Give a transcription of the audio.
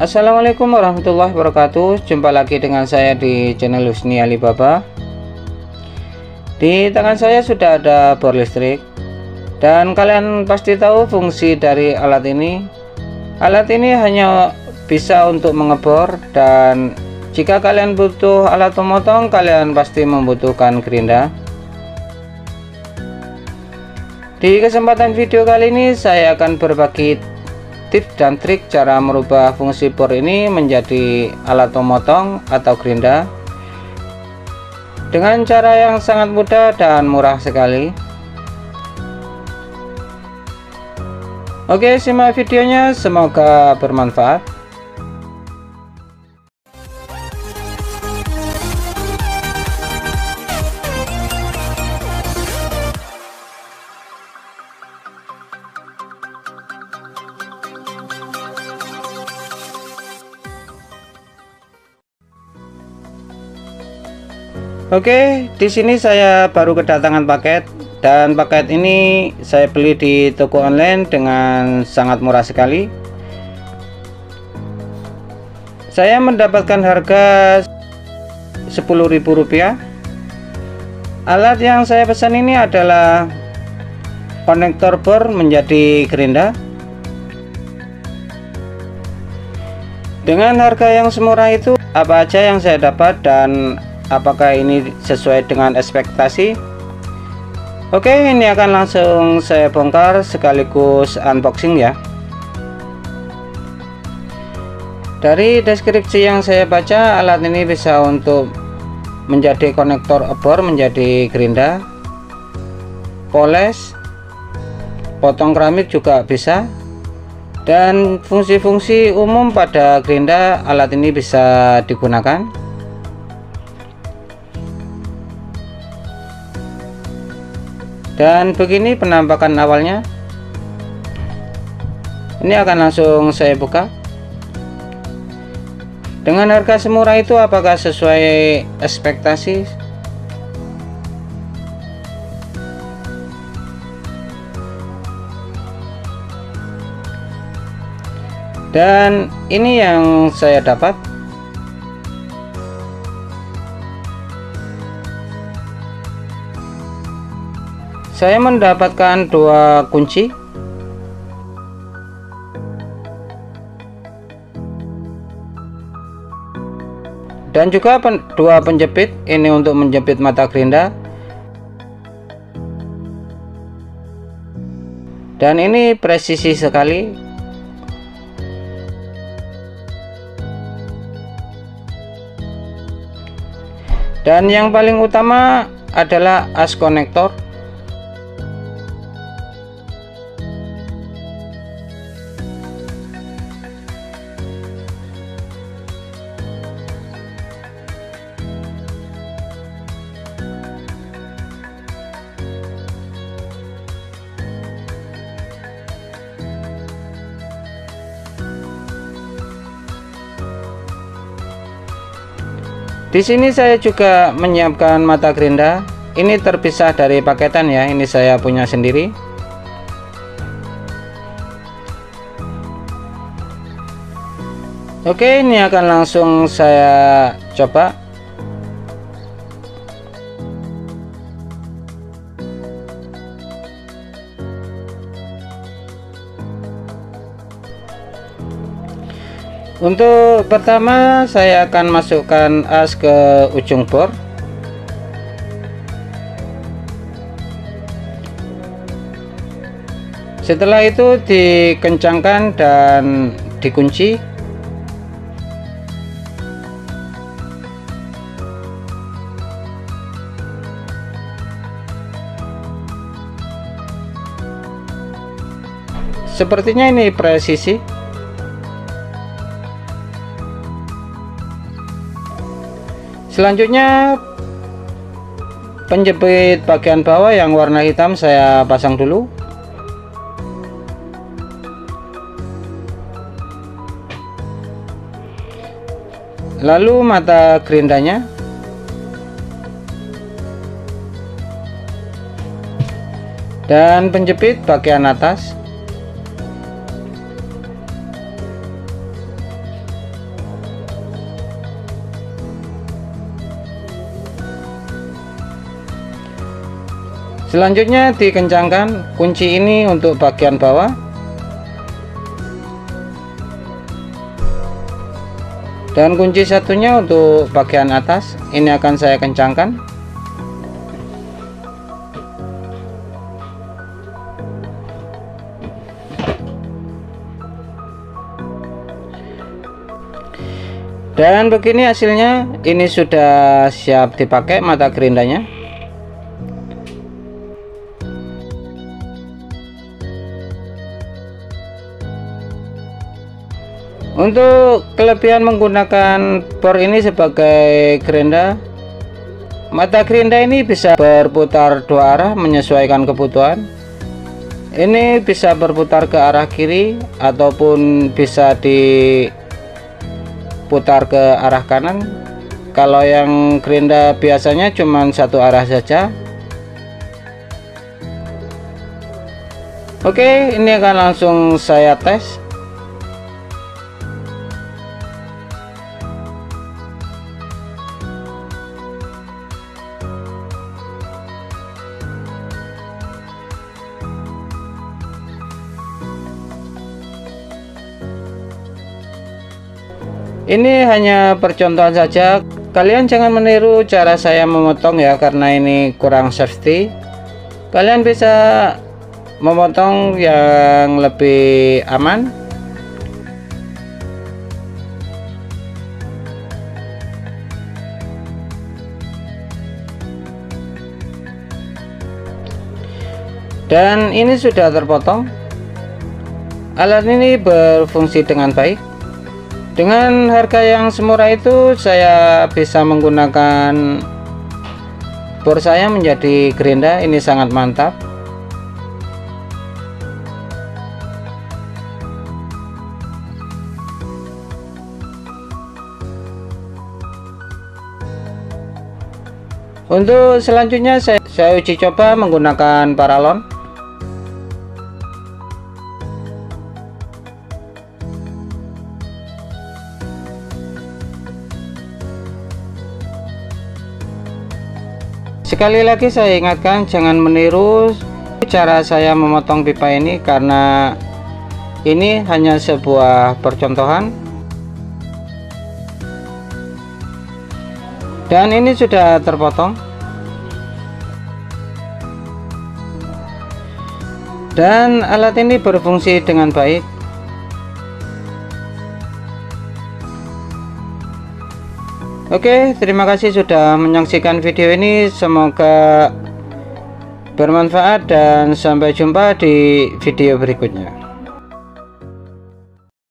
Assalamualaikum warahmatullahi wabarakatuh. Jumpa lagi dengan saya di channel Husni Alibaba. Di tangan saya sudah ada bor listrik, dan kalian pasti tahu fungsi dari alat ini. Alat ini hanya bisa untuk mengebor, dan jika kalian butuh alat pemotong, kalian pasti membutuhkan gerinda. Di kesempatan video kali ini saya akan berbagi tips dan trik cara merubah fungsi bor ini menjadi alat pemotong atau gerinda dengan cara yang sangat mudah dan murah sekali. Oke, simak videonya, semoga bermanfaat. Oke, di sini saya baru kedatangan paket, dan paket ini saya beli di toko online dengan sangat murah sekali. Saya mendapatkan harga Rp10.000. Alat yang saya pesan ini adalah konektor bor menjadi gerinda. Dengan harga yang semurah itu, apa aja yang saya dapat dan apakah ini sesuai dengan ekspektasi? Oke, ini akan langsung saya bongkar sekaligus unboxing ya. Dari deskripsi yang saya baca, alat ini bisa untuk menjadi konektor bor menjadi gerinda, poles, potong keramik juga bisa, dan fungsi-fungsi umum pada gerinda alat ini bisa digunakan. Dan begini penampakan awalnya. Ini akan langsung saya buka. Dengan harga semurah itu, apakah sesuai ekspektasi? Dan ini yang saya dapat. Saya mendapatkan 2 kunci, dan juga 2 penjepit. Ini untuk menjepit mata gerinda, dan ini presisi sekali. Dan yang paling utama adalah as konektor. Di sini saya juga menyiapkan mata gerinda. Ini terpisah dari paketan ya, ini saya punya sendiri. Oke, ini akan langsung saya coba. Untuk pertama, saya akan masukkan as ke ujung bor. Setelah itu dikencangkan dan dikunci. Sepertinya ini presisi. Selanjutnya penjepit bagian bawah yang warna hitam saya pasang dulu. Lalu mata gerindanya. Dan penjepit bagian atas. Selanjutnya dikencangkan kunci ini untuk bagian bawah. Dan kunci satunya untuk bagian atas. Ini akan saya kencangkan. Dan begini hasilnya. Ini sudah siap dipakai mata gerindanya. Untuk kelebihan menggunakan bor ini sebagai gerinda, mata gerinda ini bisa berputar dua arah menyesuaikan kebutuhan. Ini bisa berputar ke arah kiri ataupun bisa diputar ke arah kanan. Kalau yang gerinda biasanya cuma satu arah saja. Oke, ini akan langsung saya tes. Ini hanya percontohan saja, kalian jangan meniru cara saya memotong ya, karena ini kurang safety. Kalian bisa memotong yang lebih aman. Dan ini sudah terpotong. Alat ini berfungsi dengan baik. Dengan harga yang semurah itu, saya bisa menggunakan bor saya menjadi gerinda. Ini sangat mantap. Untuk selanjutnya saya uji coba menggunakan paralon. Sekali lagi saya ingatkan, jangan meniru cara saya memotong pipa ini, karena ini hanya sebuah percontohan. Dan ini sudah terpotong. Dan alat ini berfungsi dengan baik. Oke, terima kasih sudah menyaksikan video ini. Semoga bermanfaat dan sampai jumpa di video berikutnya.